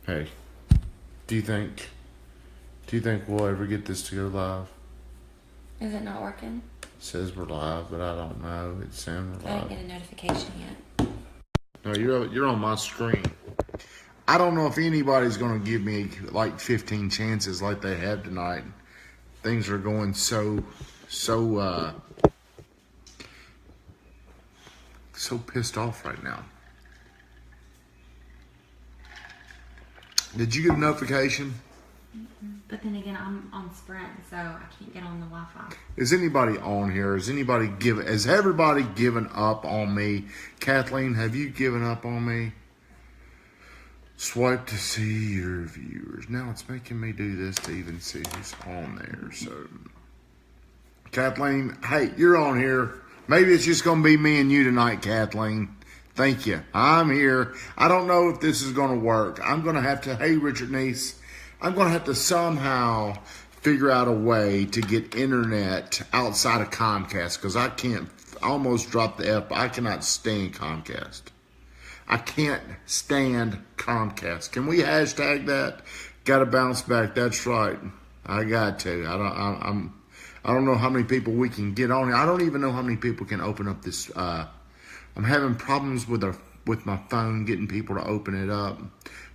Hey, do you think we'll ever get this to go live? Is it not working? It says we're live, but I don't know. It's saying we're I live. didn't get a notification yet. No, you're on my screen. I don't know if anybody's going to give me like 15 chances like they have tonight. Things are going so pissed off right now. Did you get a notification? But then again, I'm on Sprint, so I can't get on the Wi-Fi. Is anybody on here? Has everybody given up on me? Kathleen, have you given up on me? Swipe to see your viewers. Now it's making me do this to even see who's on there. So, Kathleen, hey, you're on here. Maybe it's just going to be me and you tonight, Kathleen. Thank you. I'm here. I don't know if this is going to work. I'm going to have to, hey, Richard Neese, I'm going to have to somehow figure out a way to get internet outside of Comcast because I can't, I almost dropped the F. I cannot stand Comcast. I can't stand Comcast. Can we hashtag that? Got to bounce back. That's right. I got to. I don't know how many people we can get on here. I don't even know how many people can open up this. I'm having problems with my phone getting people to open it up.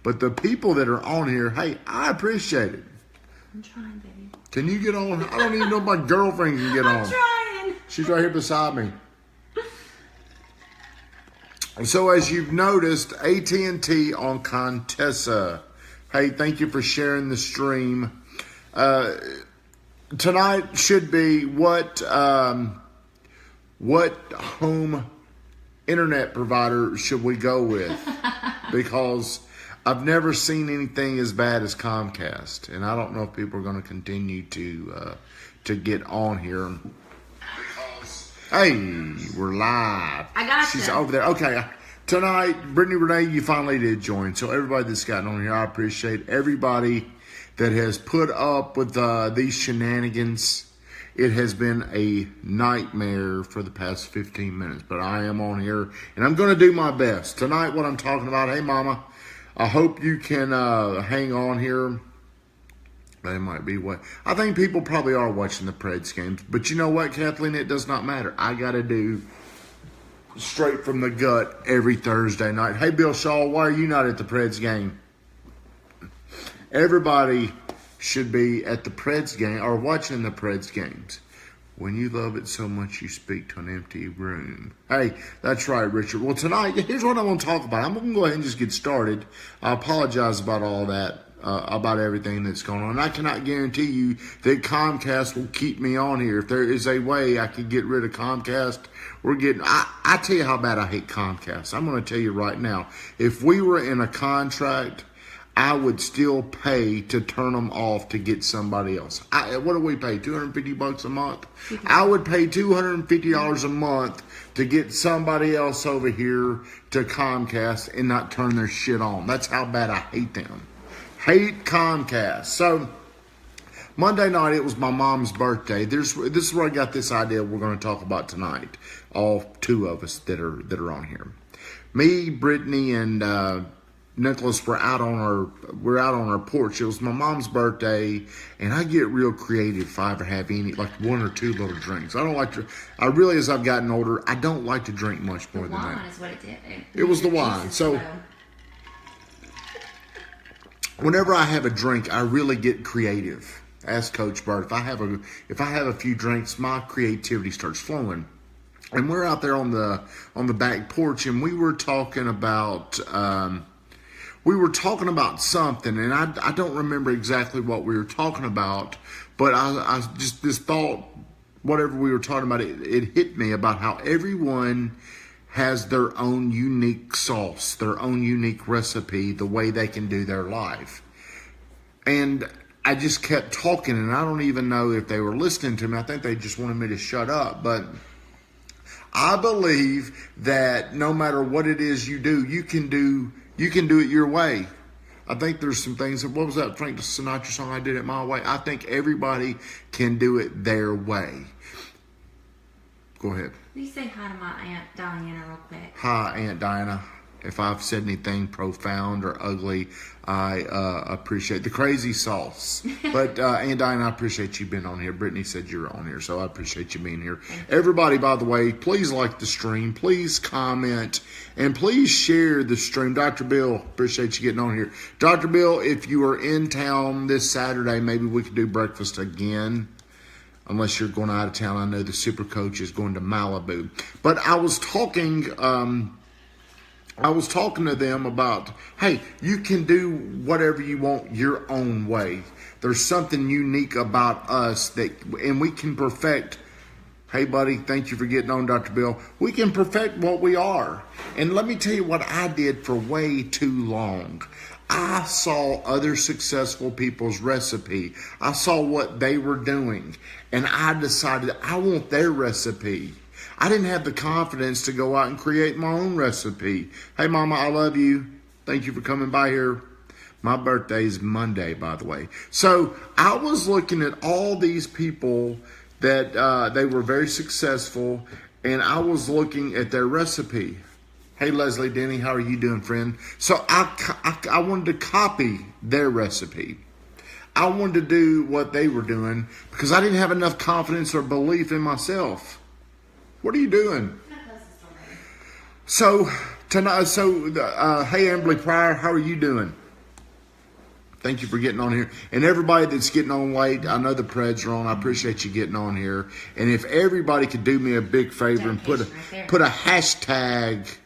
But the people that are on here, hey, I appreciate it. I'm trying, baby. Can you get on? I don't even know if my girlfriend can get on. I'm trying. She's right here beside me. So as you've noticed, AT&T on Contessa. Hey, thank you for sharing the stream. Tonight should be what home internet provider should we go with? Because I've never seen anything as bad as Comcast, and I don't know if people are going to continue to get on here. Hey, we're live. I got She's you. over there. Okay. Tonight, Brittany Renee, you finally did join. So everybody that's gotten on here, I appreciate everybody that has put up with these shenanigans. It has been a nightmare for the past 15 minutes, but I am on here, and I'm going to do my best. Tonight, what I'm talking about, hey, Mama, I hope you can hang on here. They might be what I think people probably are watching the Preds games. But you know what, Kathleen? It does not matter. I got to do straight from the gut every Thursday night. Hey, Bill Shaw, why are you not at the Preds game? Everybody should be at the Preds game or watching the Preds games. When you love it so much, you speak to an empty room. Hey, that's right, Richard. Well, tonight, here's what I want to talk about. I'm going to go ahead and just get started. I apologize about all that. About everything that's going on. I cannot guarantee you that Comcast will keep me on here. If there is a way I could get rid of Comcast, I tell you how bad I hate Comcast. I'm going to tell you right now. If we were in a contract, I would still pay to turn them off to get somebody else. What do we pay? $250 a month? Mm-hmm. I would pay $250 a month to get somebody else over here to Comcast and not turn their shit on. That's how bad I hate them. Hate Comcast. So Monday night, it was my mom's birthday. This is where I got this idea we're going to talk about tonight. All two of us that are on here. Me, Brittany, and Nicholas were out on our porch. It was my mom's birthday, and I get real creative if I ever have any, like one or two little drinks. I don't like to. I really, as I've gotten older, I don't like to drink much more than that. The wine is what it did. It was the wine. So whenever I have a drink, I really get creative. Ask Coach Burt. If I have a few drinks, my creativity starts flowing. And we're out there on the back porch, and we were talking about something, and I don't remember exactly what we were talking about, but I just this thought, whatever we were talking about, it hit me about how everyone has their own unique sauce, their own unique recipe, the way they can do their life. And I just kept talking, and I don't even know if they were listening to me. I think they just wanted me to shut up. But I believe that no matter what it is you do, you can do it your way. I think there's some things. What was that Frank Sinatra song? I Did It My Way. I think everybody can do it their way. Go ahead. Will you say hi to my Aunt Diana real quick? Hi, Aunt Diana. If I've said anything profound or ugly, I appreciate the crazy sauce. But and I appreciate you being on here. Brittany said you're on here, so I appreciate you being here. Everybody, by the way, please like the stream, please comment, and please share the stream. Dr. Bill, appreciate you getting on here. Dr. Bill, if you are in town this Saturday, maybe we could do breakfast again. Unless you're going out of town. I know the super coach is going to Malibu. But I was talking to them about, hey, you can do whatever you want your own way. There's something unique about us and we can perfect. Hey, buddy, thank you for getting on, Dr. Bill. We can perfect what we are. And let me tell you what I did for way too long. I saw other successful people's recipe. I saw what they were doing. And I decided I want their recipe. I didn't have the confidence to go out and create my own recipe. Hey, Mama, I love you. Thank you for coming by here. My birthday is Monday, by the way. So I was looking at all these people that they were very successful, and I was looking at their recipe. Hey, Leslie Denny, how are you doing, friend? So I wanted to copy their recipe. I wanted to do what they were doing because I didn't have enough confidence or belief in myself. What are you doing? So tonight, hey, Emily Pryor, how are you doing? Thank you for getting on here. And everybody that's getting on late, I know the Preds are on. I appreciate you getting on here. And if everybody could do me a big favor and put a hashtag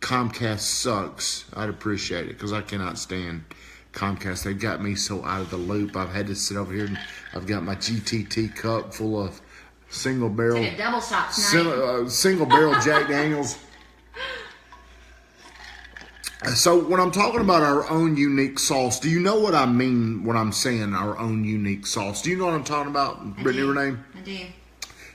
Comcast sucks, I'd appreciate it because I cannot stand Comcast. They got me so out of the loop. I've had to sit over here and I've got my GTT cup full of single barrel, take a double shot tonight. Single barrel Jack Daniels. So when I'm talking about our own unique sauce, do you know what I mean when I'm saying our own unique sauce? Do you know what I'm talking about, Brittany Renee? I do.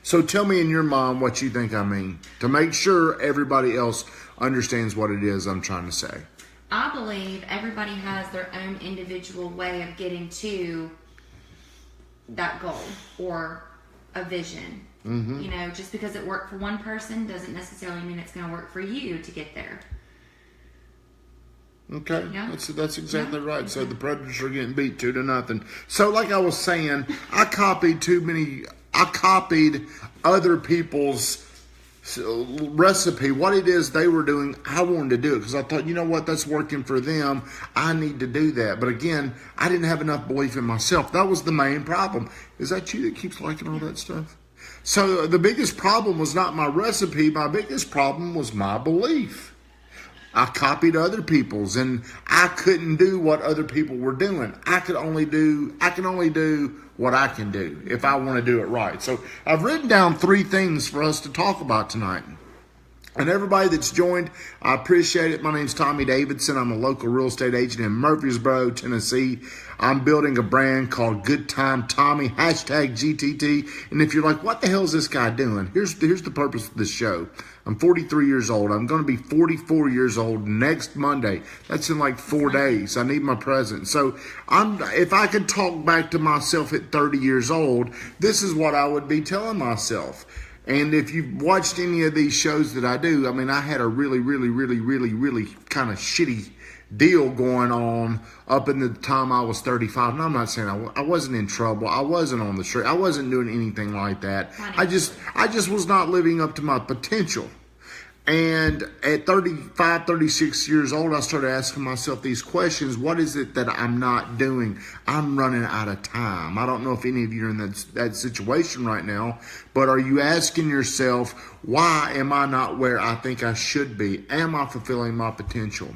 So tell me in your mind what you think I mean to make sure everybody else understands what it is I'm trying to say. I believe everybody has their own individual way of getting to that goal or a vision. Mm-hmm. You know, just because it worked for one person doesn't necessarily mean it's going to work for you to get there. Okay, yeah. That's exactly right. So the Predators are getting beat 2-0. So like I was saying, I copied other people's recipe. What it is they were doing, I wanted to do it because I thought, you know what, that's working for them. I need to do that. But again, I didn't have enough belief in myself. That was the main problem. Is that you that keeps liking all that stuff? So the biggest problem was not my recipe. My biggest problem was my belief. I copied other people's, and I couldn't do what other people were doing. I can only do what I can do if I want to do it right. So I've written down 3 things for us to talk about tonight. And everybody that's joined, I appreciate it. My name's Tommy Davidson. I'm a local real estate agent in Murfreesboro, Tennessee. I'm building a brand called GoodTimeTommy, #GTT. And if you're like, what the hell is this guy doing? Here's the purpose of this show. I'm 43 years old. I'm going to be 44 years old next Monday. That's in like 4 days. I need my present. So if I could talk back to myself at 30 years old, this is what I would be telling myself. And if you've watched any of these shows that I do, I mean, I had a really kind of shitty deal going on up in the time I was 35. And I'm not saying I wasn't in trouble. I wasn't on the street. I wasn't doing anything like that. I just was not living up to my potential. And at 35, 36 years old, I started asking myself these questions. What is it that I'm not doing? I'm running out of time. I don't know if any of you are in that situation right now, but are you asking yourself, why am I not where I think I should be? Am I fulfilling my potential?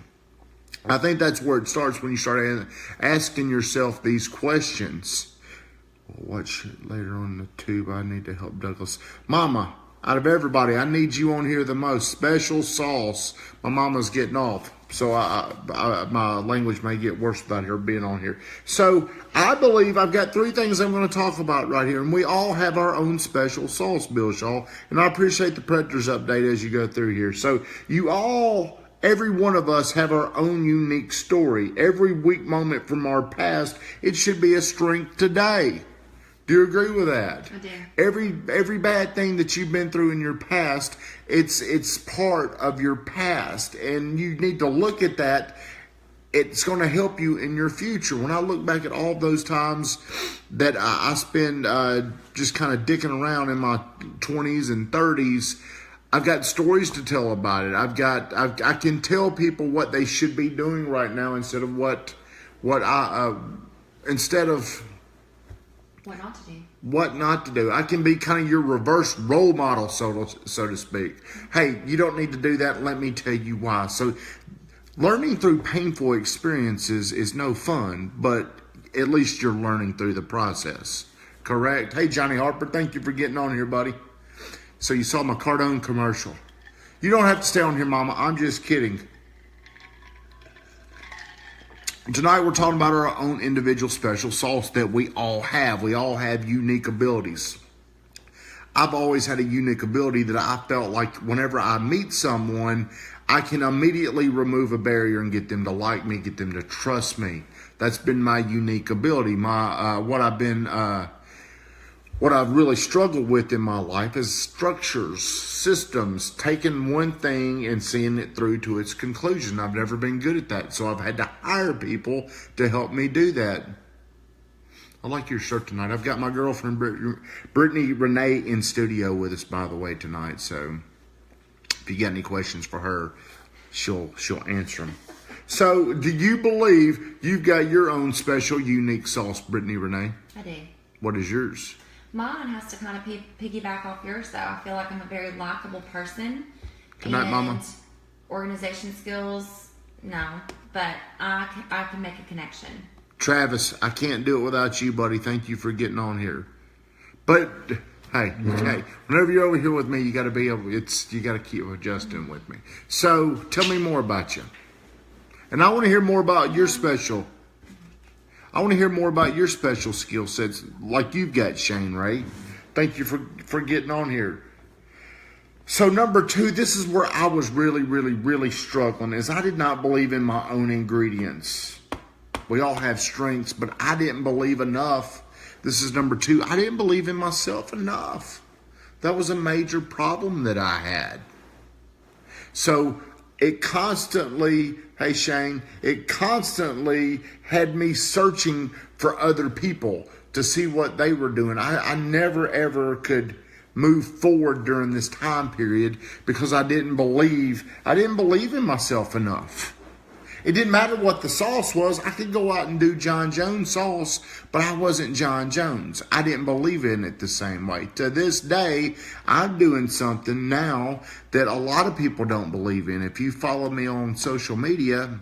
I think that's where it starts, when you start asking yourself these questions. What should later on in the tube? I need to help Douglas. Mama, out of everybody, I need you on here the most. Special sauce. My mama's getting off, so my language may get worse without her being on here. So I believe I've got 3 things I'm going to talk about right here, and we all have our own special sauce, Bill Shaw. And I appreciate the Predators update as you go through here. So every one of us have our own unique story. Every weak moment from our past, it should be a strength today. Do you agree with that? I do. Every bad thing that you've been through in your past, it's part of your past, and you need to look at that. It's going to help you in your future. When I look back at all those times that I spend just kind of dicking around in my 20s and 30s, I've got stories to tell about it. I can tell people what they should be doing right now instead of what not to do. I can be kind of your reverse role model, so to speak. Hey, you don't need to do that. Let me tell you why. So learning through painful experiences is no fun, but at least you're learning through the process. Correct? Hey, Johnny Harper, thank you for getting on here, buddy. So you saw my Cardone commercial. You don't have to stay on here, Mama. I'm just kidding. Tonight we're talking about our own individual special sauce that we all have. We all have unique abilities. I've always had a unique ability that I felt like whenever I meet someone, I can immediately remove a barrier and get them to like me, get them to trust me. That's been my unique ability. What I've really struggled with in my life is structures, systems, taking one thing and seeing it through to its conclusion. I've never been good at that, so I've had to hire people to help me do that. I like your shirt tonight. I've got my girlfriend, Brittany Renee, in studio with us, by the way, tonight. So if you got any questions for her, she'll answer them. So do you believe you've got your own special, unique sauce, Brittany Renee? I do. What is yours? Mine has to kind of piggyback off yours, though. I feel like I'm a very likable person. Good night, Mama. Organization skills, no. But I can make a connection. Travis, I can't do it without you, buddy. Thank you for getting on here. But hey, whenever you're over here with me, you got to keep adjusting with me. So tell me more about you, and I want to hear more about your special. I want to hear more about your special skill sets like you've got, Shane Ray. Thank you for getting on here. So number 2, this is where I was really, really, really struggling, is I did not believe in my own ingredients. We all have strengths, but I didn't believe enough. This is number 2. I didn't believe in myself enough. That was a major problem that I had. So it constantly had me searching for other people to see what they were doing. I never ever could move forward during this time period because I didn't believe in myself enough. It didn't matter what the sauce was. I could go out and do John Jones sauce, but I wasn't John Jones. I didn't believe in it the same way. To this day, I'm doing something now that a lot of people don't believe in. If you follow me on social media,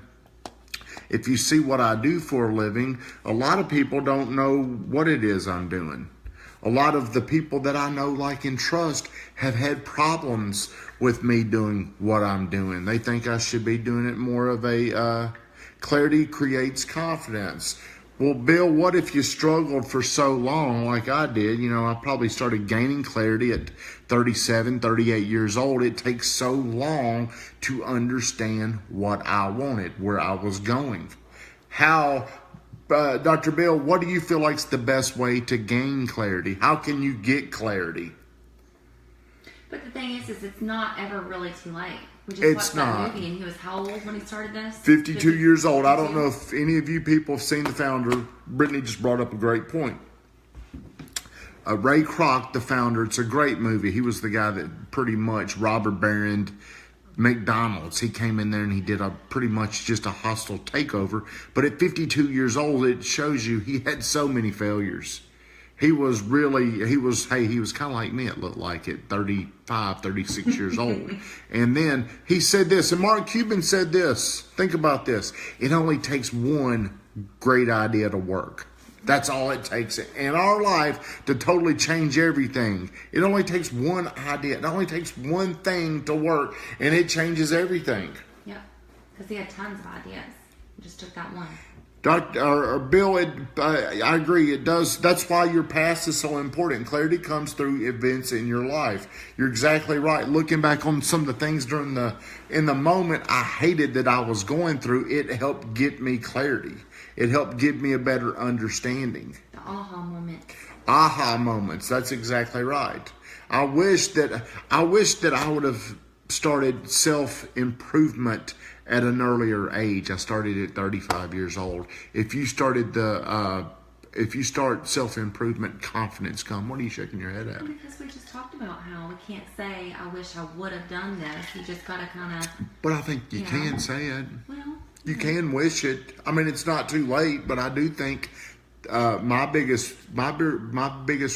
if you see what I do for a living, a lot of people don't know what it is I'm doing. A lot of the people that I know, like, and trust have had problems with me doing what I'm doing. They think I should be doing it more of a clarity creates confidence. Well, Bill, what if you struggled for so long like I did? You know, I probably started gaining clarity at 37, 38 years old. It takes so long to understand what I wanted, where I was going. How, Dr. Bill, what do you feel like is the best way to gain clarity? How can you get clarity? But the thing is it's not ever really too late. We just It's watched not. that movie, and he was how old when he started this? 52 years old. I don't know if any of you people have seen The Founder. Brittany just brought up a great point. Ray Kroc, The Founder, it's a great movie. He was the guy that pretty much robber baroned McDonald's. He came in there and he did pretty much just a hostile takeover. But at 52 years old, it shows you he had so many failures. He was kind of like me, it looked like, at 35, 36 years old. And then he said this, and Mark Cuban said this. Think about this. It only takes one great idea to work. That's all it takes in our life to totally change everything. It only takes one idea. It only takes one thing to work, and it changes everything. Yeah, because he had tons of ideas. He just took that one. Bill, I agree. It does. That's why your past is so important. Clarity comes through events in your life. You're exactly right. Looking back on some of the things in the moment I hated that I was going through, it helped get me clarity. It helped give me a better understanding. The aha moment. Aha moments. That's exactly right. I wish that I would have started self-improvement at an earlier age. I started at 35 years old. If you start self-improvement, confidence come. What are you shaking your head at? Because we just talked about how we can't say, I wish I would have done this. You just got to kind of... But I think you can say it. Well... You can wish it. I mean, it's not too late, but I do think my biggest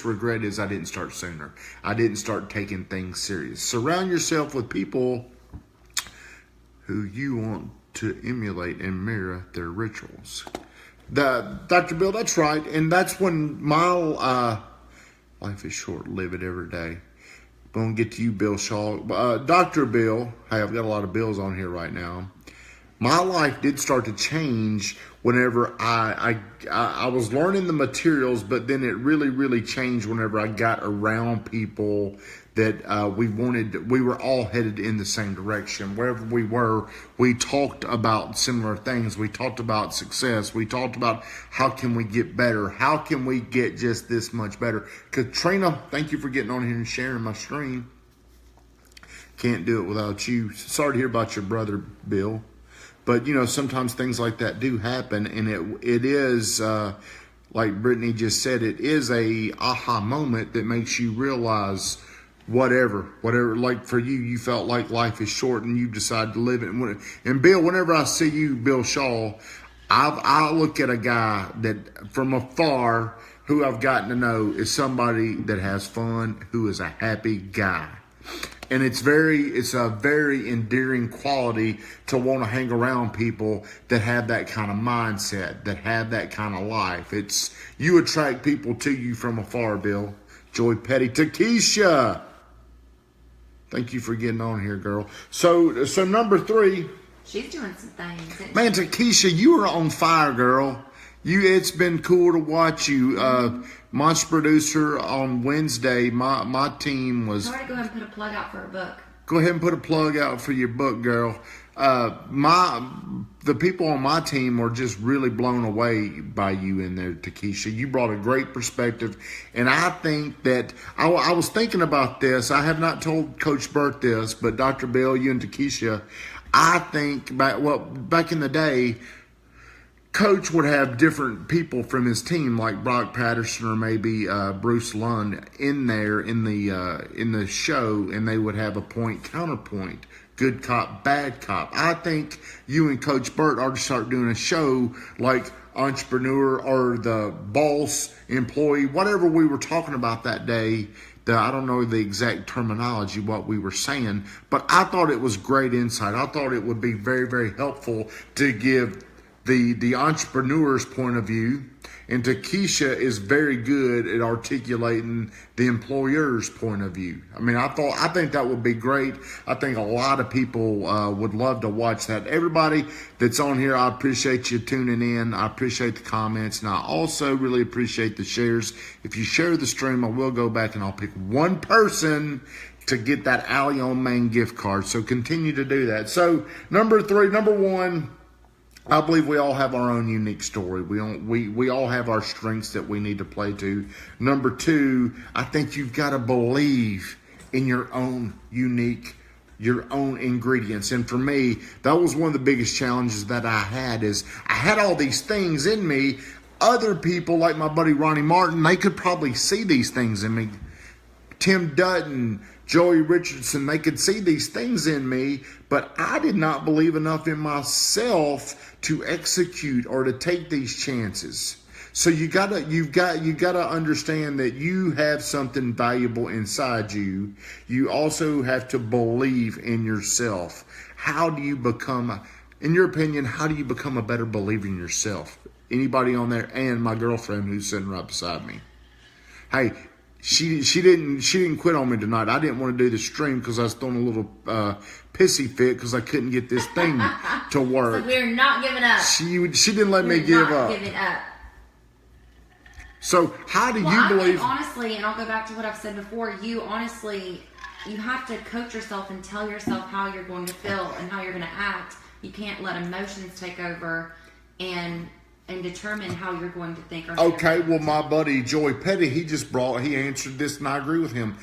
regret is I didn't start sooner. I didn't start taking things serious. Surround yourself with people who you want to emulate and mirror their rituals. Dr. Bill, that's right. And that's when my life is short. Live it every day. Going to get to you, Bill Shaw. Dr. Bill, hey, I've got a lot of bills on here right now. My life did start to change whenever I was learning the materials, but then it really, really changed whenever I got around people that we were all headed in the same direction. Wherever we were, we talked about similar things. We talked about success. We talked about how can we get better? How can we get just this much better? Katrina, thank you for getting on here and sharing my stream. Can't do it without you. Sorry to hear about your brother, Bill. But, sometimes things like that do happen, and it is, like Brittany just said, it is a aha moment that makes you realize whatever, like for you felt like life is short and you decided to live it. And Bill, whenever I see you, Bill Shaw, I look at a guy that from afar who I've gotten to know is somebody that has fun, who is a happy guy. And it's a very endearing quality to want to hang around people that have that kind of mindset, that have that kind of life. You attract people to you from afar, Bill. Joy Petty. Takesha. Thank you for getting on here, girl. So number 3. She's doing some things. Man, Takesha, you are on fire, girl. It's been cool to watch you. Monster Producer on Wednesday, my team was... Sorry to go ahead and put a plug out for a book. Go ahead and put a plug out for your book, girl. The people on my team were just really blown away by you in there, Takesha. You brought a great perspective, and I think that I was thinking about this. I have not told Coach Burt this, but Dr. Bill, you and Takesha, I think back in the day, Coach would have different people from his team, like Brock Patterson or maybe Bruce Lund, in there in the show, and they would have a point counterpoint, good cop, bad cop. I think you and Coach Burt ought to start doing a show like Entrepreneur or the Boss, Employee, whatever we were talking about that day. I don't know the exact terminology, what we were saying, but I thought it was great insight. I thought it would be very, very helpful to give the entrepreneur's point of view, and Takesha is very good at articulating the employer's point of view. I mean, I think that would be great. I think a lot of people would love to watch that. Everybody that's on here, I appreciate you tuning in. I appreciate the comments, and I also really appreciate the shares. If you share the stream, I will go back and I'll pick one person to get that Alley on Main gift card. So continue to do that. So number 1, I believe we all have our own unique story. We all have our strengths that we need to play to. Number 2, I think you've got to believe in your own unique, your own ingredients. And for me, that was one of the biggest challenges that I had is I had all these things in me. Other people, like my buddy Ronnie Martin, they could probably see these things in me. Tim Dutton, Joey Richardson, they could see these things in me, but I did not believe enough in myself to execute or to take these chances. So you've got to understand that you have something valuable inside you. You also have to believe in yourself. How do you become, in your opinion, how do you become a better believer in yourself? Anybody on there? And my girlfriend who's sitting right beside me. Hey, She didn't quit on me tonight. I didn't want to do the stream because I was throwing a little pissy fit because I couldn't get this thing to work. So we're not giving up. She didn't let me give up. Giving up. So how do you believe? I think honestly, and I'll go back to what I've said before. You have to coach yourself and tell yourself how you're going to feel and how you're going to act. You can't let emotions take over and and determine how you're going to think. Or Okay, well, my buddy Joey Petty, he answered this, and I agree with him.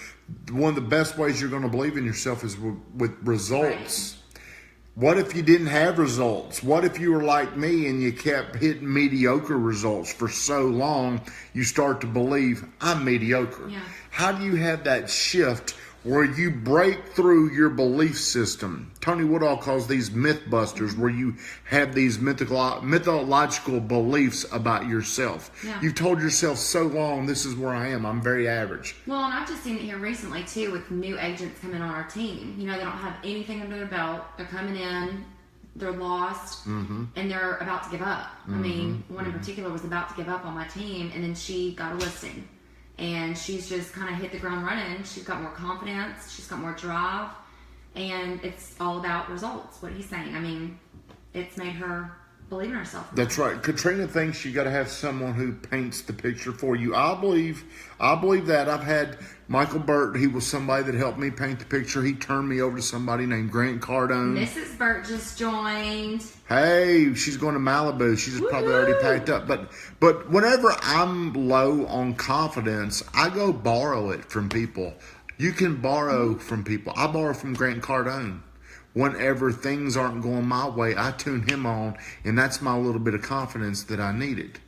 One of the best ways you're going to believe in yourself is with results. Right. What if you didn't have results? What if you were like me and you kept hitting mediocre results for so long, you start to believe, I'm mediocre. Yeah. How do you have that shift where you break through your belief system? Tony Woodall calls these myth busters, where you have these mythological beliefs about yourself. Yeah. You've told yourself so long, this is where I am. I'm very average. Well, and I've just seen it here recently, too, with new agents coming on our team. You know, they don't have anything under their belt. They're coming in, they're lost, and they're about to give up. I mean, one in particular was about to give up on my team, and then she got a listing. And she's just kind of hit the ground running. She's got more confidence. She's got more drive. And it's all about results, what he's saying. I mean, it's made her believe in herself. That's right. Katrina thinks you got to have someone who paints the picture for you. I believe that. I've had Michael Burt. He was somebody that helped me paint the picture. He turned me over to somebody named Grant Cardone. Mrs. Burt just joined. Hey, she's going to Malibu. She's probably already packed up. But whenever I'm low on confidence, I go borrow it from people. You can borrow from people. I borrow from Grant Cardone. Whenever things aren't going my way, I tune him on, and that's my little bit of confidence that I needed.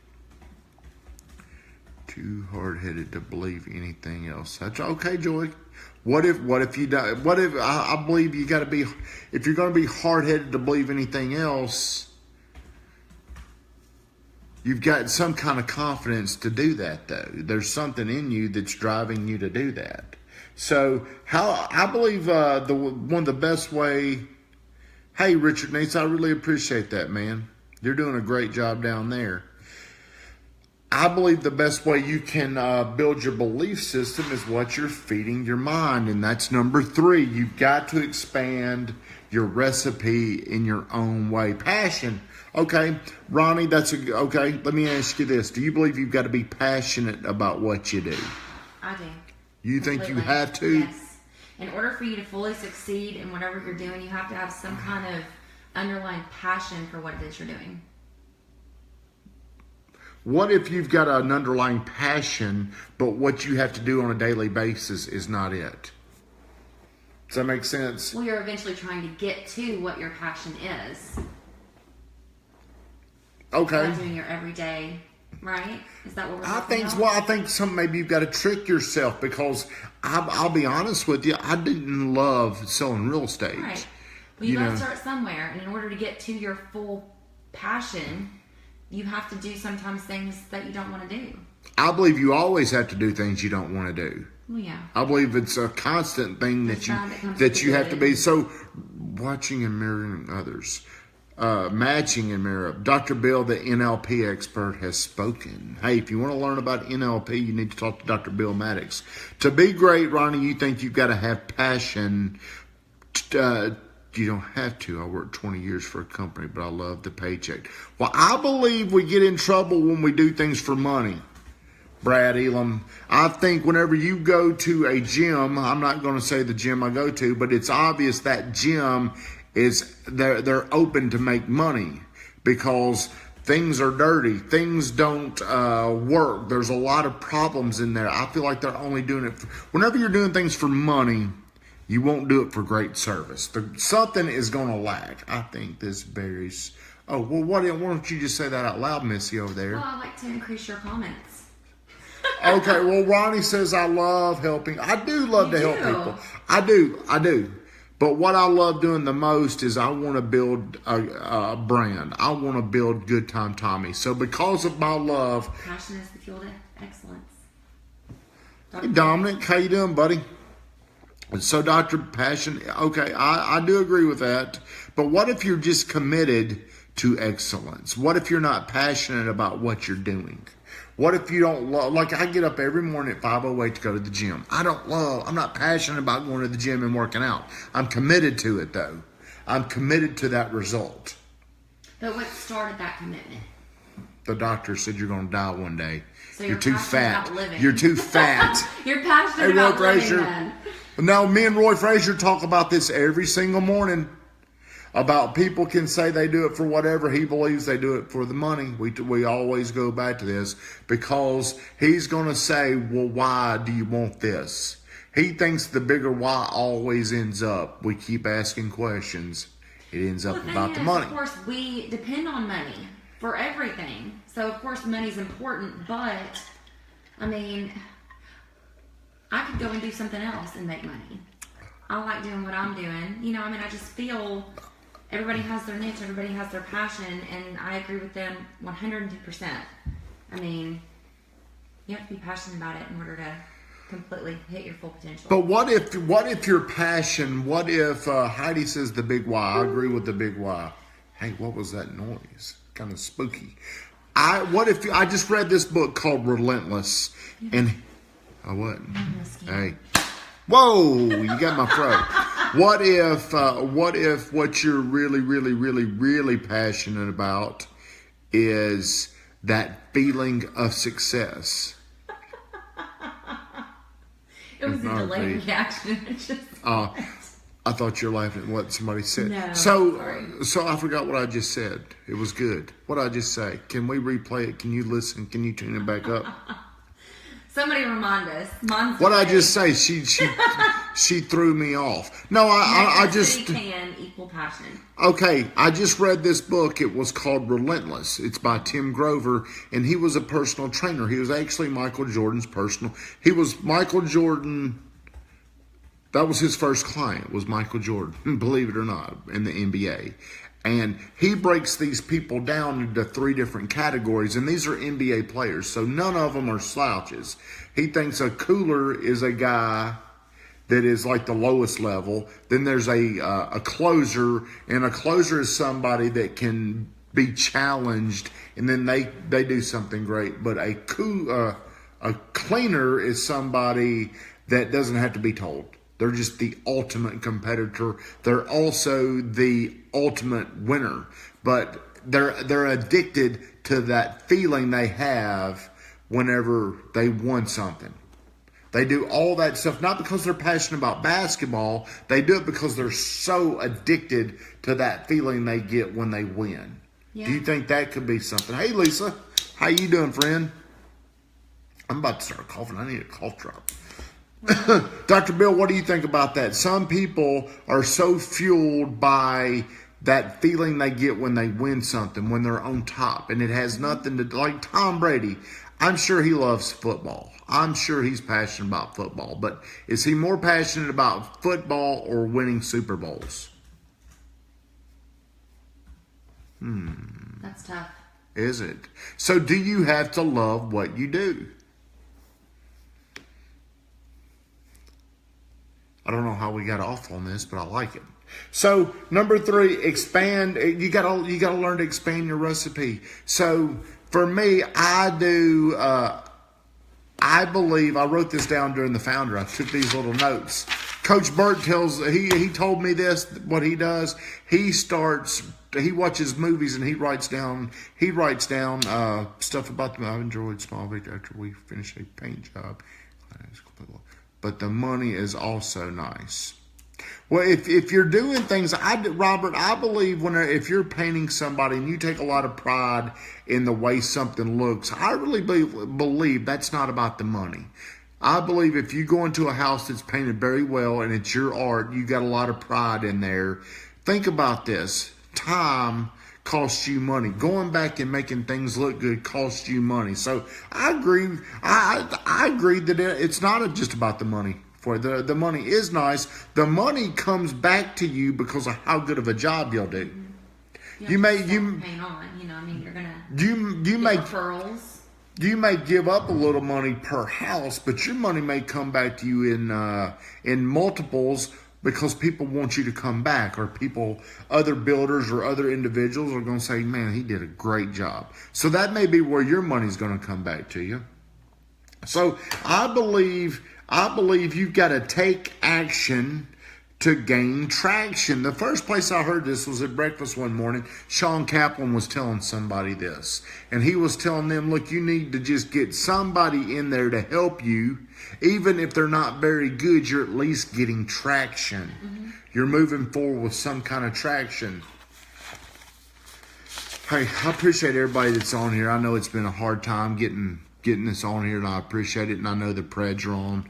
Too hard-headed to believe anything else. That's okay, Joy. What if I believe you got to be, if you're going to be hard-headed to believe anything else, you've got some kind of confidence to do that, though. There's something in you that's driving you to do that. So, I believe one of the best way. Hey, Richard Nates, I really appreciate that, man. You're doing a great job down there. I believe the best way you can build your belief system is what you're feeding your mind, and that's number 3. You've got to expand your recipe in your own way. Passion. Okay, Ronnie, okay. Let me ask you this: do you believe you've got to be passionate about what you do? I do. You think you have to? Yes. In order for you to fully succeed in whatever you're doing, you have to have some kind of underlying passion for what it is you're doing. What if you've got an underlying passion, but what you have to do on a daily basis is not it? Does that make sense? Well, you're eventually trying to get to what your passion is. Okay. By doing your everyday. Right? Is that what we're talking about? Well, I think maybe you've got to trick yourself, because I'll be honest with you, I didn't love selling real estate. Right. Well, you got to start somewhere, and in order to get to your full passion, you have to do sometimes things that you don't want to do. I believe you always have to do things you don't want to do. Well, yeah. I believe it's a constant thing that you have to be. So, watching and mirroring others. Matching and mirror up. Dr. Bill, the NLP expert, has spoken. Hey, if you want to learn about NLP, you need to talk to Dr. Bill Maddox. To be great, Ronnie, you think you've got to have passion. You don't have to. I worked 20 years for a company, but I love the paycheck. Well, I believe we get in trouble when we do things for money. Brad Elam, I think whenever you go to a gym, I'm not going to say the gym I go to, but it's obvious that gym is they're open to make money, because things are dirty. Things don't work. There's a lot of problems in there. I feel like they're only doing it. Whenever you're doing things for money, you won't do it for great service. Something is going to lack. I think this varies. Oh, well, why don't you just say that out loud, Missy, over there? Well, I like to increase your comments. Okay, well, Ronnie says I love helping. I do love to help people. I do. But what I love doing the most is I want to build a brand. I want to build Good Time Tommy. So because of my love... Passion is the fuel to excellence. Hey, Dominic, how you doing, buddy? So, Dr. Passion, okay, I do agree with that. But what if you're just committed to excellence? What if you're not passionate about what you're doing? What if you don't love, like I get up every morning at 5:08 to go to the gym. I'm not passionate about going to the gym and working out. I'm committed to it, though. I'm committed to that result. But what started that commitment? The doctor said you're going to die one day. So you're too fat. About living. You're too fat. You're passionate about living, then. Now, me and Roy Frazier talk about this every single morning. about people can say they do it for whatever. He believes they do it for the money. We always go back to this because he's going to say, well, why do you want this? He thinks the bigger why always ends up. We keep asking questions. It ends up about the money. Of course, we depend on money for everything. So, of course, money's important. But, I mean, I could go and do something else and make money. I like doing what I'm doing. You know, I mean, I just feel everybody has their niche. Everybody has their passion. And I agree with them 102%. I mean, you have to be passionate about it in order to completely hit your full potential. But what if your passion, what if Heidi says the big why? I agree with the big why. Hey, what was that noise? Kind of spooky. What if I just read this book called Relentless, and I wasn't. Hey, whoa, you got my throat. What if what you're really, really, really, really passionate about is that feeling of success? It was a delayed reaction. I thought you were laughing at what somebody said. No, so I forgot what I just said. It was good. What did I just say? Can we replay it? Can you listen? Can you tune it back up? Somebody remind us. What I just say? She threw me off. No, I just can equal passion. Okay, I just read this book. It was called Relentless. It's by Tim Grover, and he was a personal trainer. He was actually Michael Jordan's personal. He was Michael Jordan. That was his first client, was Michael Jordan, believe it or not, in the NBA. And he breaks these people down into 3 different categories, and these are NBA players, so none of them are slouches. He thinks a cooler is a guy that is like the lowest level. Then there's a closer, and a closer is somebody that can be challenged, and then they do something great. But a cleaner is somebody that doesn't have to be told. They're just the ultimate competitor. They're also the ultimate winner. But they're addicted to that feeling they have whenever they won something. They do all that stuff, not because they're passionate about basketball. They do it because they're so addicted to that feeling they get when they win. Yeah. Do you think that could be something? Hey, Lisa. How you doing, friend? I'm about to start coughing. I need a cough drop. Dr. Bill, what do you think about that? Some people are so fueled by that feeling they get when they win something, when they're on top. And it has nothing to do, like Tom Brady. I'm sure he loves football. I'm sure he's passionate about football. But is he more passionate about football or winning Super Bowls? That's tough. Is it? So do you have to love what you do? I don't know how we got off on this, but I like it. So number 3, expand. You gotta learn to expand your recipe. So for me, I do. I believe I wrote this down during the founder. I took these little notes. Coach Burt he told me this. What he does, he watches movies and he writes down stuff about them. I've enjoyed small victory after we finish a paint job. But the money is also nice. Well, if you're doing things, Robert, I believe if you're painting somebody and you take a lot of pride in the way something looks, I really believe that's not about the money. I believe if you go into a house that's painted very well and it's your art, you got a lot of pride in there. Think about this. Time costs you money. Going back and making things look good costs you money. So I agree. I agree that it's not just about the money. For the money is nice. The money comes back to you because of how good of a job you'll do. You may you're gonna make referrals. You may give up a little money per house, but your money may come back to you in multiples. Because people want you to come back, or other builders or other individuals are going to say, man, he did a great job. So that may be where your money's going to come back to you. So I believe you've got to take action to gain traction. The first place I heard this was at breakfast one morning. Sean Kaplan was telling somebody this. And he was telling them, look, you need to just get somebody in there to help you. Even if they're not very good, you're at least getting traction. Mm-hmm. You're moving forward with some kind of traction. Hey, I appreciate everybody that's on here. I know it's been a hard time getting this on here, and I appreciate it. And I know the Preds are on.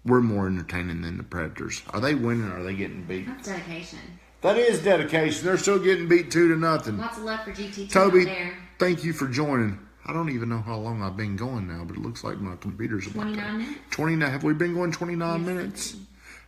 We're more entertaining than the Predators. Are they winning or are they getting beat? That's dedication. That is dedication. They're still getting beat 2-0. Lots of love for GT2 Toby, out there. thank you for joining. I don't even know how long I've been going now, but it looks like my computer's about 29 minutes. 29. Have we been going 29 minutes?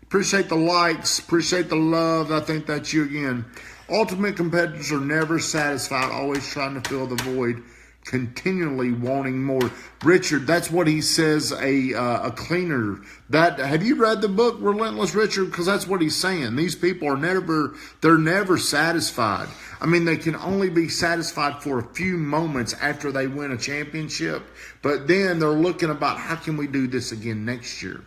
Appreciate the likes. Appreciate the love. I think that's you again. Ultimate competitors are never satisfied, always trying to fill the void, continually wanting more. Richard, that's what he says, a cleaner. Have you read the book Relentless, Richard? Because that's what he's saying. These people are never satisfied. I mean, they can only be satisfied for a few moments after they win a championship, but then they're looking about how can we do this again next year.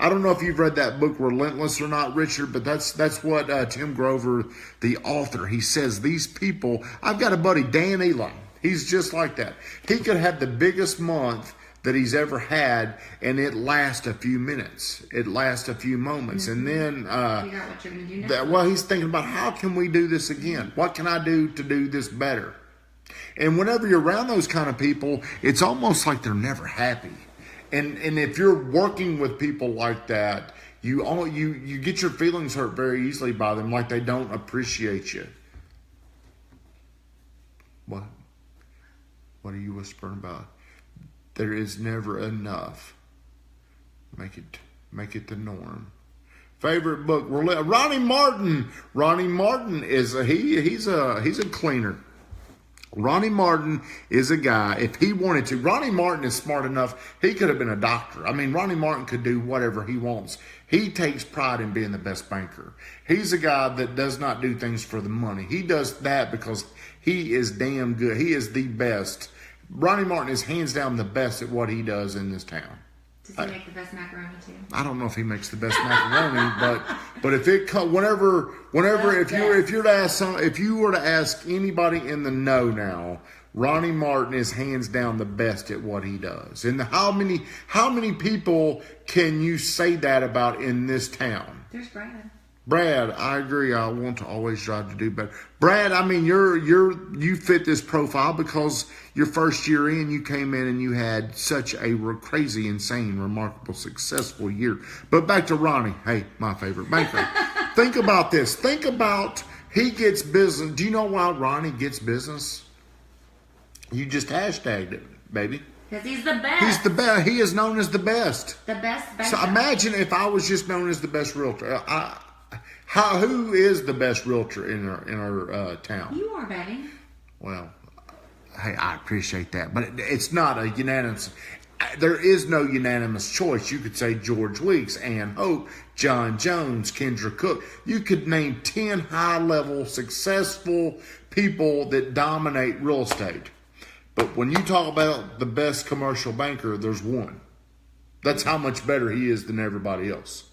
I don't know if you've read that book Relentless or not, Richard, but that's what Tim Grover, the author, he says these people. I've got a buddy, Dan Elon. He's just like that. He could have the biggest month that he's ever had, and it lasts a few minutes. It lasts a few moments. Mm-hmm. And then, figure out what you're going to do next. He's thinking about how can we do this again? What can I do to do this better? And whenever you're around those kind of people, it's almost like they're never happy. And if you're working with people like that, you get your feelings hurt very easily by them, like they don't appreciate you. What? What are you whispering about? There is never enough. Make it the norm. Favorite book? Ronnie Martin. Ronnie Martin is he's a cleaner. Ronnie Martin is a guy, if he wanted to. Ronnie Martin is smart enough, he could have been a doctor. I mean, Ronnie Martin could do whatever he wants. He takes pride in being the best banker. He's a guy that does not do things for the money. He does that because he is damn good. He is the best. Ronnie Martin is hands down the best at what he does in this town. Does he make the best macaroni too? I don't know if he makes the best macaroni, but if it whenever if you were to ask anybody in the know now, Ronnie Martin is hands down the best at what he does. And how many people can you say that about in this town? There's Brad. Brad, I agree. I want to always strive to do better. Brad, I mean, you fit this profile because your first year in, you came in and you had such a crazy, insane, remarkable, successful year. But back to Ronnie. Hey, my favorite banker. Think about this. Think about he gets business. Do you know why Ronnie gets business? You just hashtagged it, baby. Because he's the best. He's the best. He is known as the best. The best banker. So imagine if I was just known as the best realtor. Who is the best realtor in our town? You are, baby. Well, hey, I appreciate that, but it's not a unanimous. There is no unanimous choice. You could say George Weeks, Ann Hope, John Jones, Kendra Cook. You could name 10 high-level, successful people that dominate real estate. But when you talk about the best commercial banker, there's one. That's how much better he is than everybody else.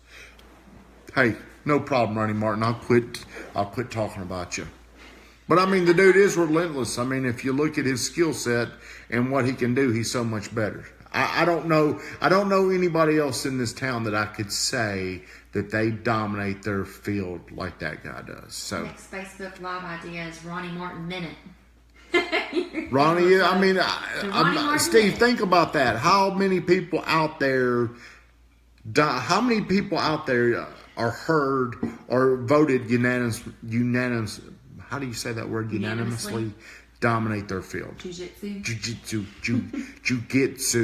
Hey, no problem, Ronnie Martin. I'll quit talking about you. But I mean, the dude is relentless. I mean, if you look at his skill set and what he can do, he's so much better. I don't know anybody else in this town that I could say that they dominate their field like that guy does. So next Facebook Live idea is Ronnie Martin Minute. Ronnie, I mean, Steve, think about that. How many people out there? How many people out there are heard or voted unanimous? How do you say that word? Unanimously dominate their field. Jujitsu.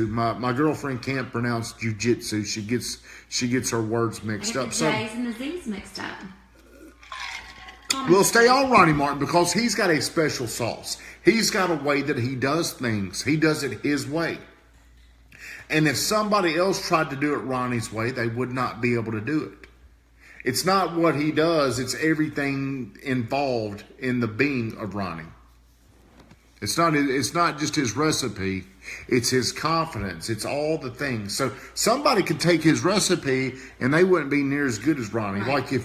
My girlfriend can't pronounce jujitsu. She gets her words mixed up. The J's and the Z's mixed up. We'll stay on Ronnie Martin because he's got a special sauce. He's got a way that he does things. He does it his way. And if somebody else tried to do it Ronnie's way, they would not be able to do it. It's not what he does. It's everything involved in the being of Ronnie. It's not just his recipe. It's his confidence. It's all the things. So somebody could take his recipe and they wouldn't be near as good as Ronnie. Right.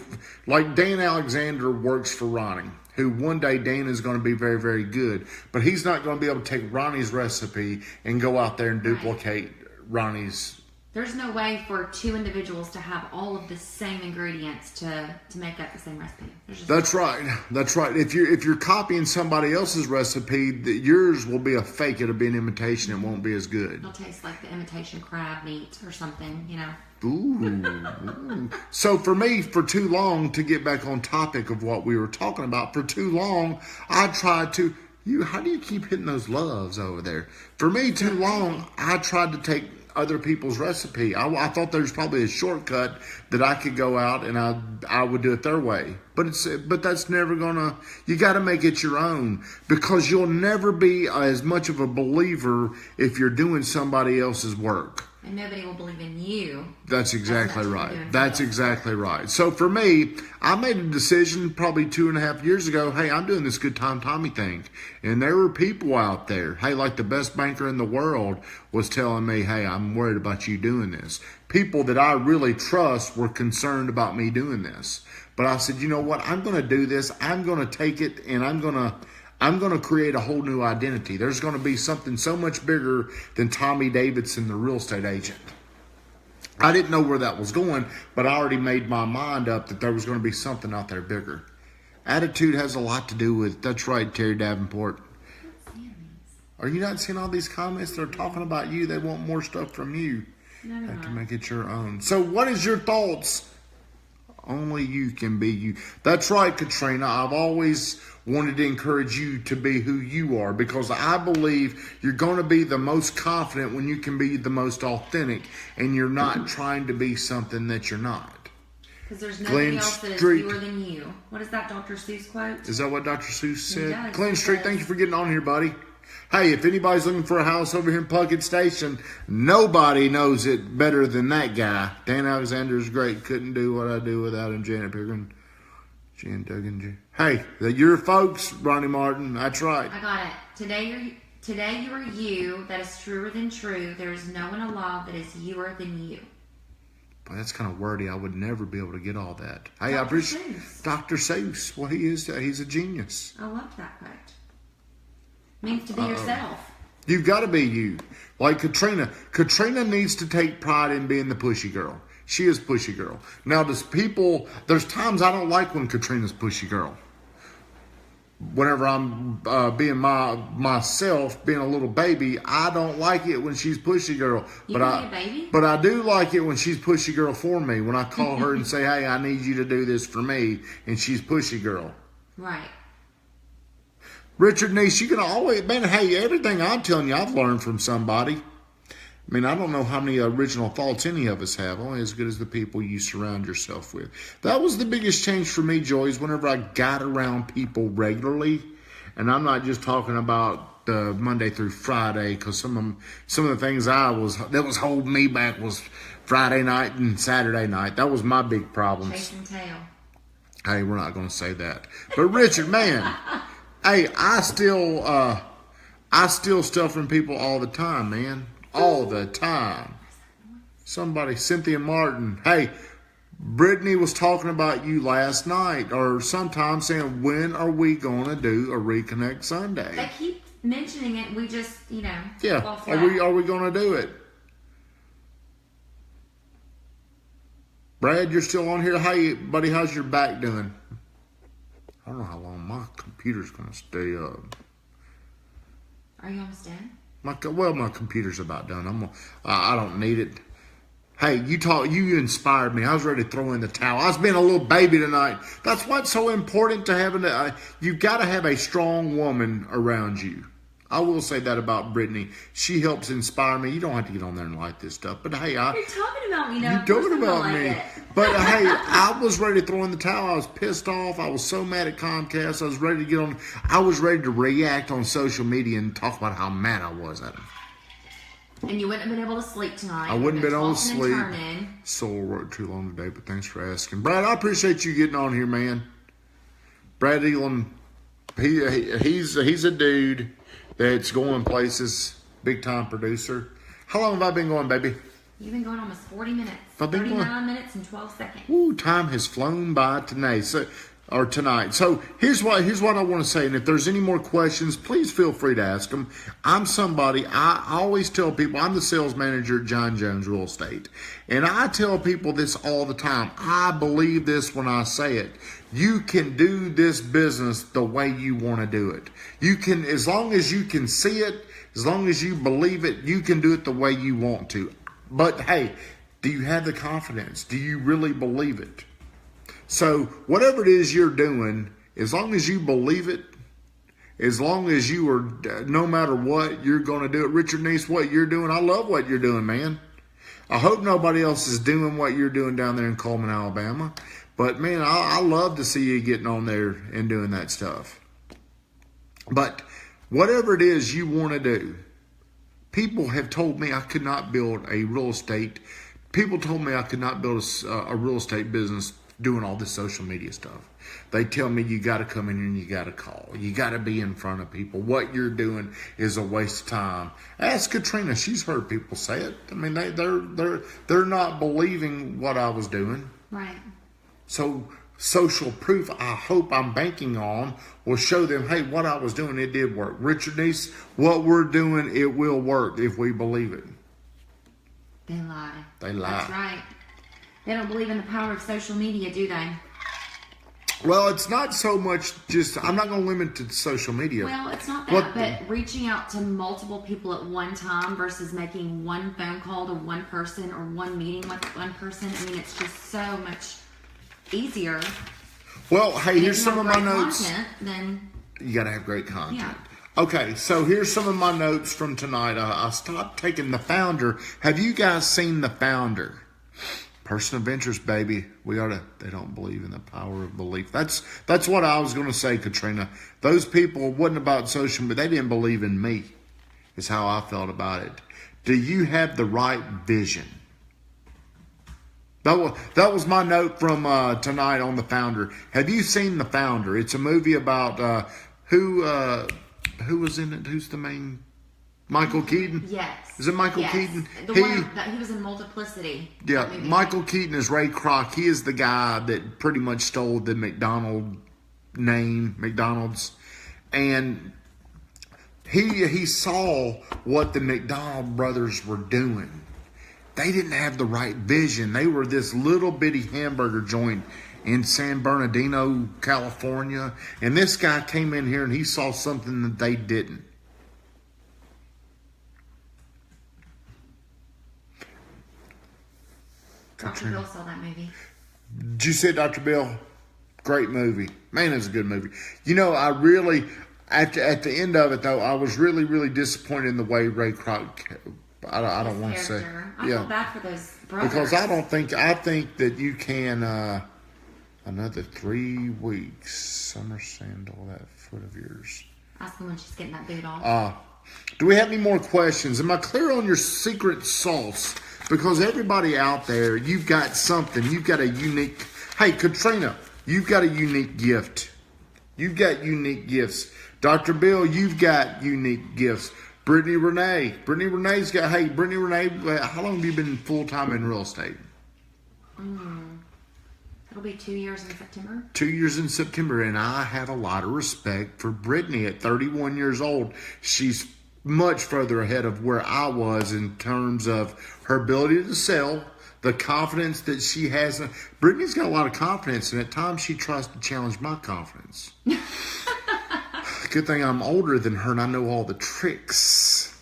Like Dan Alexander works for Ronnie, who one day Dan is going to be very, very good. But he's not going to be able to take Ronnie's recipe and go out there and duplicate Ronnie's. There's no way for two individuals to have all of the same ingredients to make up the same recipe. That's right. That's right. If you're copying somebody else's recipe, yours will be a fake. It'll be an imitation. It won't be as good. It'll taste like the imitation crab meat or something, you know. Ooh. So for me, for too long, to get back on topic of what we were talking about, for too long, I tried to. How do you keep hitting those loves over there? For me, too long, I tried to take other people's recipe. I thought there's probably a shortcut that I could go out and I would do it their way. But that's never gonna. You got to make it your own, because you'll never be as much of a believer if you're doing somebody else's work. And nobody will believe in you. That's exactly right. That's exactly right. So for me, I made a decision probably 2.5 years ago. Hey, I'm doing this Good Time Tommy thing. And there were people out there. Hey, like the best banker in the world was telling me, hey, I'm worried about you doing this. People that I really trust were concerned about me doing this. But I said, you know what? I'm going to do this. I'm going to take it and I'm going to create a whole new identity. There's going to be something so much bigger than Tommy Davidson, the real estate agent. I didn't know where that was going, but I already made my mind up that there was going to be something out there bigger. Attitude has a lot to do with, that's right, Terry Davenport. Are you not seeing all these comments? They're talking about you. They want more stuff from you. No, have to make it your own. So what is your thoughts? Only you can be you. That's right, Katrina. I've always wanted to encourage you to be who you are, because I believe you're going to be the most confident when you can be the most authentic and you're not trying to be something that you're not. Because there's nobody else that is fewer than you. What is that Dr. Seuss quote? Is that what Dr. Seuss said? Yeah, Glen Street, thank you for getting on here, buddy. Hey, if anybody's looking for a house over here in Puckett Station, nobody knows it better than that guy. Dan Alexander is great. Couldn't do what I do without him. Janet Pickering, Jan Duggan. Hey, your folks, Ronnie Martin. That's right. I got it. Today you are you. That is truer than true. There is no one alive that is youer than you. Boy, that's kind of wordy. I would never be able to get all that. Hey, I appreciate Dr. Seuss. Well, he is. He's a genius. I love that quote. Means to be yourself. You've got to be you. Like Katrina. Katrina needs to take pride in being the pushy girl. She is pushy girl. Now, there's times I don't like when Katrina's pushy girl. Whenever I'm being myself, being a little baby, I don't like it when she's pushy girl. You can be a baby? But I do like it when she's pushy girl for me. When I call her and say, hey, I need you to do this for me, and she's pushy girl. Right. Richard Niece, you can always, man, hey, everything I'm telling you, I've learned from somebody. I mean, I don't know how many original thoughts any of us have, only as good as the people you surround yourself with. That was the biggest change for me, Joy, is whenever I got around people regularly, and I'm not just talking about the Monday through Friday, because some of the things that was holding me back was Friday night and Saturday night. That was my big problem. Chasing tail. Hey, we're not going to say that. But Richard, man, hey, I steal stuff from people all the time, man. All the time. Somebody, Cynthia Martin. Hey, Brittany was talking about you last night or sometime saying, when are we going to do a Reconnect Sunday? They keep mentioning it. We just, Yeah, are we going to do it? Brad, you're still on here. Hey, buddy, how's your back doing? I don't know how long my computer's going to stay up. Are you almost done? My computer's about done. I don't need it. Hey, you inspired me. I was ready to throw in the towel. I was being a little baby tonight. That's what's so important to having you've got to have a strong woman around you. I will say that about Brittany. She helps inspire me. You don't have to get on there and like this stuff. But hey, you're talking about me now. You're talking about me. But hey, I was ready to throw in the towel. I was pissed off. I was so mad at Comcast. I was ready to get on. I was ready to react on social media and talk about how mad I was at them. And you wouldn't have been able to sleep tonight. I wouldn't have been able to sleep. Soul worked too long today, but thanks for asking. Brad, I appreciate you getting on here, man. Brad Elam, he's a dude that's going places. Big time producer. How long have I been going, baby? You've been going almost 40 minutes. I've been 39 minutes and 12 seconds. Ooh, time has flown by tonight. So here's what I want to say. And if there's any more questions, please feel free to ask them. I'm somebody, I always tell people, I'm the sales manager at John Jones Real Estate. And I tell people this all the time. I believe this when I say it. You can do this business the way you want to do it. You can, as long as you can see it, as long as you believe it, you can do it the way you want to. But hey, do you have the confidence? Do you really believe it? So whatever it is you're doing, as long as you believe it, as long as you are, no matter what, you're going to do it. Richard Neese, what you're doing, I love what you're doing, man. I hope nobody else is doing what you're doing down there in Coleman, Alabama. But man, I love to see you getting on there and doing that stuff. But whatever it is you want to do, people have told me I could not build a real estate. People told me I could not build a real estate business doing all this social media stuff. They tell me you got to come in here and you got to call. You got to be in front of people. What you're doing is a waste of time. Ask Katrina. She's heard people say it. I mean, they're not believing what I was doing. Right. So social proof, I hope I'm banking on, will show them, hey, what I was doing, it did work. Richard Neese, what we're doing, it will work if we believe it. They lie. They lie. That's right. They don't believe in the power of social media, do they? Well, it's not so much just, I'm not going to limit it to social media. Well, it's not that, but reaching out to multiple people at one time versus making one phone call to one person or one meeting with one person, I mean, it's just so much easier. Well, hey, here's some of my notes. Then you got to have great content. Yeah. Okay, so here's some of my notes from tonight. I stopped taking The Founder. Have you guys seen The Founder? Person of interest, baby. They don't believe in the power of belief. That's what I was going to say, Katrina. Those people wasn't about social, but they didn't believe in me, is how I felt about it. Do you have the right vision? That was my note from tonight on The Founder. Have you seen The Founder? It's a movie about who was in it? Who's the main? Michael Keaton? Yes. Is it Michael Keaton? The one that he was in Multiplicity. Yeah, Michael Keaton is Ray Kroc. He is the guy that pretty much stole the McDonald's. And he saw what the McDonald brothers were doing. They didn't have the right vision. They were this little bitty hamburger joint in San Bernardino, California. And this guy came in here and he saw something that they didn't. Dr. Bill saw that movie. Did you see it, Dr. Bill? Great movie. Man, it's a good movie. You know, I really, at the end of it, though, I was really, really disappointed in the way Ray Kroc, I don't want to say. I feel bad for those brothers. Because I think that you can, another 3 weeks, summer sandal, that foot of yours. Ask them when she's getting that boot off. Do we have any more questions? Am I clear on your secret sauce? Because everybody out there, you've got something. You've got a unique... Hey, Katrina, you've got a unique gift. You've got unique gifts. Dr. Bill, you've got unique gifts. Brittany Renee's got... Hey, Brittany Renee, how long have you been full-time in real estate? It'll be 2 years in September. 2 years in September, and I have a lot of respect for Brittany. At 31 years old, she's much further ahead of where I was in terms of her ability to sell, the confidence that she has. Brittany's got a lot of confidence, and at times she tries to challenge my confidence. Good thing I'm older than her and I know all the tricks.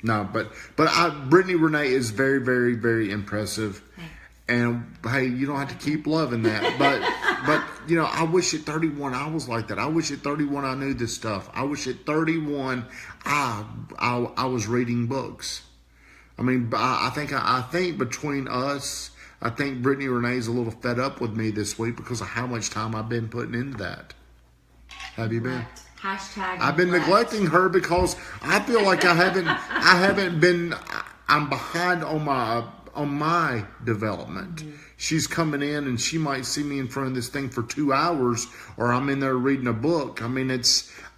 No, but Brittany Renee is very, very, very impressive. And hey, you don't have to keep loving that. But you know, I wish at 31 I was like that. I wish at 31 I knew this stuff. I wish at 31 I was reading books. I mean, I think between us, I think Brittany Renee's a little fed up with me this week because of how much time I've been putting into that. Have you been? Hashtag I've been neglecting her because I feel like I haven't been. I'm behind on on my development. She's coming in and she might see me in front of this thing for 2 hours, or I'm in there reading a book. I mean,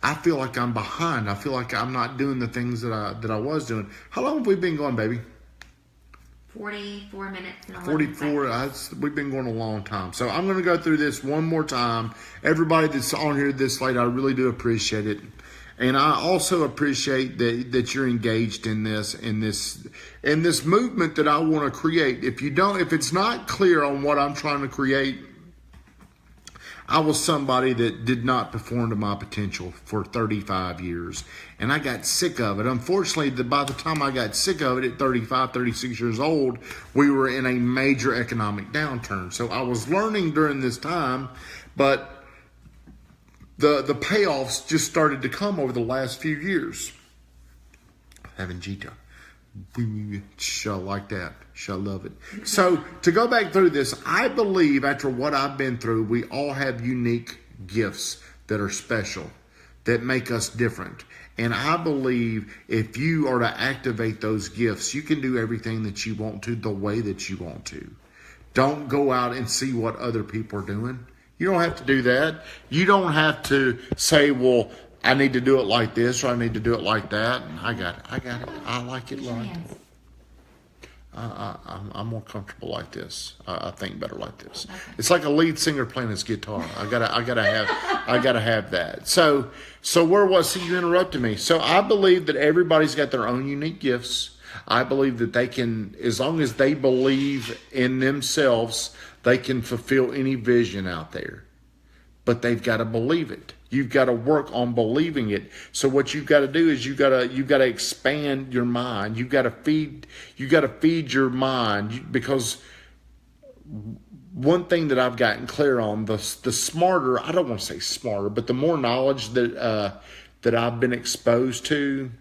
I feel like I'm behind. I feel like I'm not doing the things that I was doing. How long have we been going, baby? 44 minutes and 44. We've been going a long time. So I'm going to go through this one more time. Everybody that's on here this late, I really do appreciate it. And I also appreciate that you're engaged in this movement that I want to create. If it's not clear on what I'm trying to create, I was somebody that did not perform to my potential for 35 years. And I got sick of it. Unfortunately, by the time I got sick of it at 35, 36 years old, we were in a major economic downturn. So I was learning during this time, but the payoffs just started to come over the last few years. Having Gita. She'll like that. She'll love it. So to go back through this, I believe after what I've been through, we all have unique gifts that are special, that make us different. And I believe if you are to activate those gifts, you can do everything that you want to the way that you want to. Don't go out and see what other people are doing. You don't have to do that. You don't have to say, well, I need to do it like this or I need to do it like that. I got it. I like it like I'm more comfortable like this. I think better like this. Okay. It's like a lead singer playing his guitar. I gotta have that. So where was he? You interrupted me. So I believe that everybody's got their own unique gifts. I believe that they can, as long as they believe in themselves, they can fulfill any vision out there. But they've got to believe it. You've got to work on believing it. So what you've got to do is you've got to expand your mind. You've got to feed your mind, because one thing that I've gotten clear on, the smarter, I don't want to say smarter, but the more knowledge that I've been exposed to,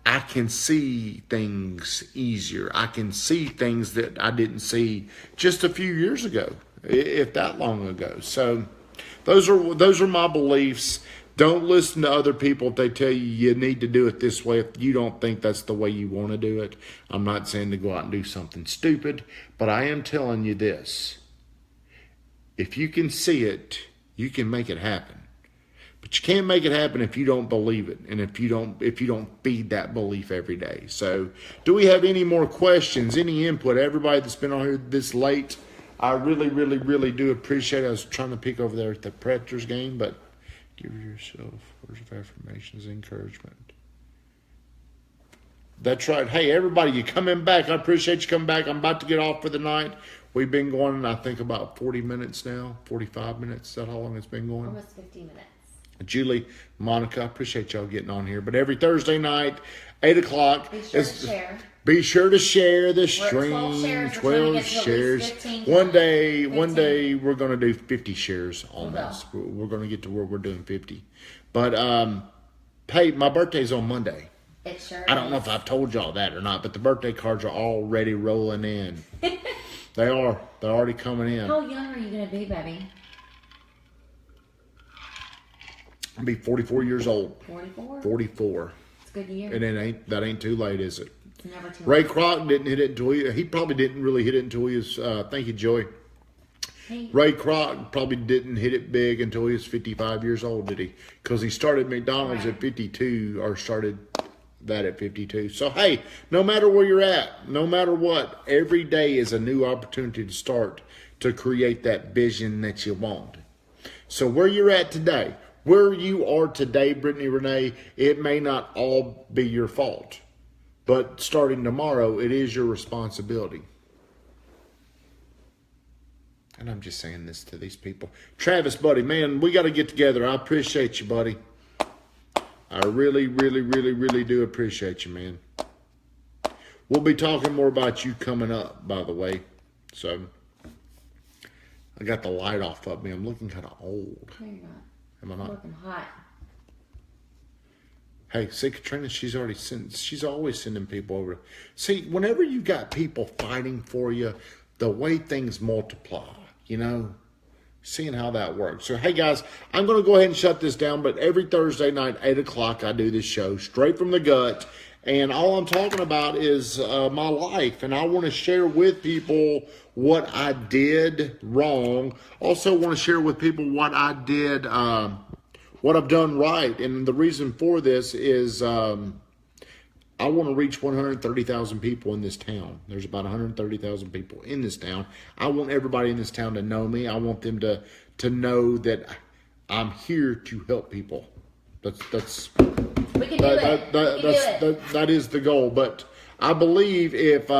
I can see things easier. I can see things that I didn't see just a few years ago, if that long ago. So those are my beliefs. Don't listen to other people if they tell you need to do it this way if you don't think that's the way you want to do it. I'm not saying to go out and do something stupid, but I am telling you this. If you can see it, you can make it happen. But you can't make it happen if you don't believe it, and if you don't feed that belief every day. So, do we have any more questions, any input? Everybody that's been on here this late, I really, really, really do appreciate it. I was trying to peek over there at the Predators game, but give yourself words of affirmations, encouragement. That's right. Hey, everybody, you coming back. I appreciate you coming back. I'm about to get off for the night. We've been going, I think, about 40 minutes now, 45 minutes. Is that how long it's been going? Almost 50 minutes. Julie, Monica, I appreciate y'all getting on here. But every Thursday night, 8 o'clock. Be sure to share. Be sure to share the We're stream. 12 shares. 12 shares. 15 one times. day we're going to do 50 shares on this. We're going to get to where we're doing 50. But, hey, my birthday's on Monday. It sure I don't know if I've told y'all that or not, but the birthday cards are already rolling in. They are. They're already coming in. How young are you going to be, baby? I'll be 44 years old. 44? 44. It's a good year. And that ain't too late, is it? It's never too Ray late. Kroc didn't hit it until he probably didn't really hit it until he was, thank you, Joey. Hey. Ray Kroc probably didn't hit it big until he was 55 years old, did he? Because he started McDonald's at 52, or started that at 52. So, hey, no matter where you're at, no matter what, every day is a new opportunity to start to create that vision that you want. So where you're at today, where you are today, Brittany Renee, it may not all be your fault. But starting tomorrow, it is your responsibility. And I'm just saying this to these people. Travis, buddy, man, we got to get together. I appreciate you, buddy. I really, really, really, really do appreciate you, man. We'll be talking more about you coming up, by the way. So, I got the light off of me. I'm looking kind of old. No, you're not. Am I not? Looking hot. Hey, see, Katrina, she's always sending people over. See, whenever you got people fighting for you, the way things multiply, you know. seeing how that works. So, hey, guys, I'm going to go ahead and shut this down. But every Thursday night, 8 o'clock, I do this show straight from the gut. And all I'm talking about is my life. And I want to share with people what I did wrong. Also want to share with people what I did, what I've done right. And the reason for this is I want to reach 130,000 people in this town. There's about 130,000 people in this town. I want everybody in this town to know me. I want them to know that I'm here to help people. That's we can do it. That is the goal. But I believe if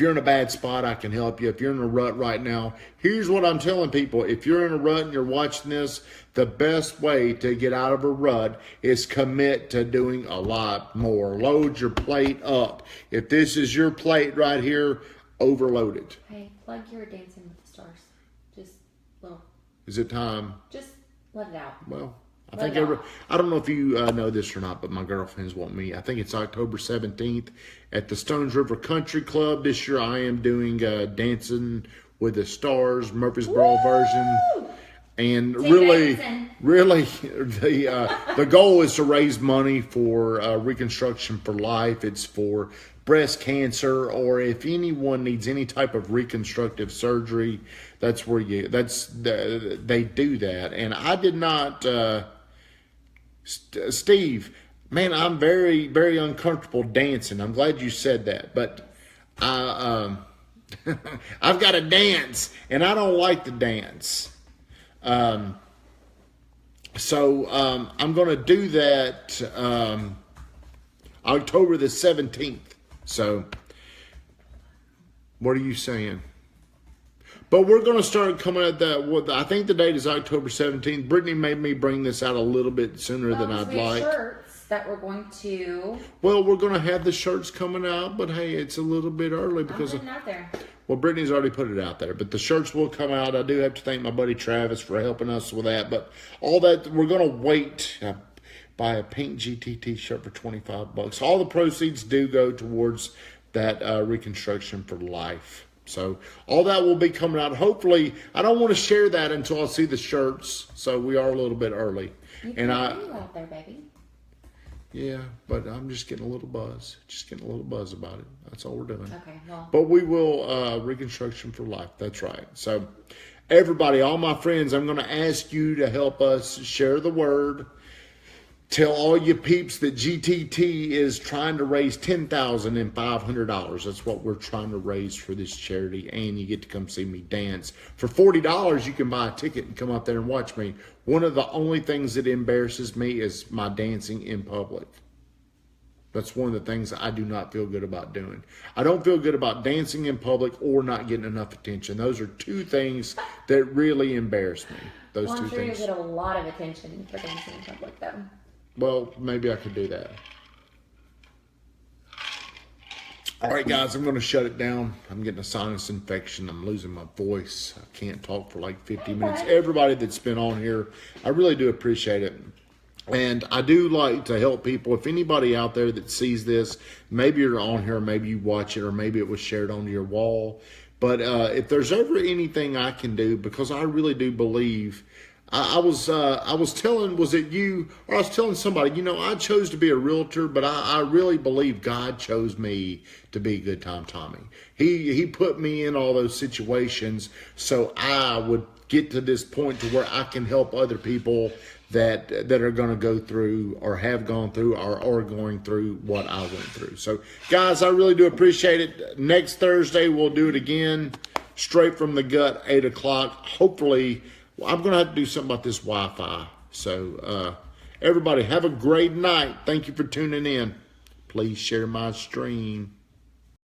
you're in a bad spot, I can help you. If you're in a rut right now, here's what I'm telling people. If you're in a rut and you're watching this, the best way to get out of a rut is commit to doing a lot more. Load your plate up. If this is your plate right here, overload it. Hey, plug your Dancing with the Stars. Just little. Is it time? Just let it out. Well, I don't know if you know this or not, but my girlfriends want me. I think it's October 17th at the Stones River Country Club. This year I am doing Dancing with the Stars, Murfreesboro version. And really, the goal is to raise money for Reconstruction for Life. It's for breast cancer, or if anyone needs any type of reconstructive surgery, that's where they do that. And I did not, Steve, man, I'm very, very uncomfortable dancing. I'm glad you said that, but I've got to dance, and I don't like to dance. So I'm going to do that October the 17th. So what are you saying? But we're going to start coming at that. I think the date is October 17th. Brittany made me bring this out a little bit sooner than I'd like. Shirts that we're going to. Well, we're going to have the shirts coming out, but hey, it's a little bit early because I'm putting it out there. Well, Brittany's already put it out there, but the shirts will come out. I do have to thank my buddy Travis for helping us with that. But all that, we're going to wait. Buy a pink GT t-shirt for $25. All the proceeds do go towards that Reconstruction for Life. So all that will be coming out. Hopefully, I don't want to share that until I see the shirts. So we are a little bit early. You can do out there, baby. Yeah, but I'm just getting a little buzz. Just getting a little buzz about it. That's all we're doing. Okay, well. But we will, Reconstruction for Life. That's right. So everybody, all my friends, I'm going to ask you to help us share the word. Tell all you peeps that GTT is trying to raise $10,500. That's what we're trying to raise for this charity. And you get to come see me dance. For $40, you can buy a ticket and come out there and watch me. One of the only things that embarrasses me is my dancing in public. That's one of the things I do not feel good about doing. I don't feel good about dancing in public or not getting enough attention. Those are two things that really embarrass me. Those two things. You get a lot of attention for dancing in public, though. Well, maybe I could do that. All right, guys, I'm going to shut it down. I'm getting a sinus infection. I'm losing my voice. I can't talk for like 50 minutes. Everybody that's been on here, I really do appreciate it. And I do like to help people. If anybody out there that sees this, maybe you're on here, maybe you watch it, or maybe it was shared onto your wall. But if there's ever anything I can do, because I really do believe, I was telling, was it you? Or I was telling somebody, I chose to be a realtor, but I really believe God chose me to be Good Time Tommy. He put me in all those situations so I would get to this point to where I can help other people that are going to go through or have gone through or are going through what I went through. So, guys, I really do appreciate it. Next Thursday, we'll do it again, straight from the gut, 8 o'clock. Hopefully, I'm going to have to do something about this Wi-Fi. So, everybody, have a great night. Thank you for tuning in. Please share my stream.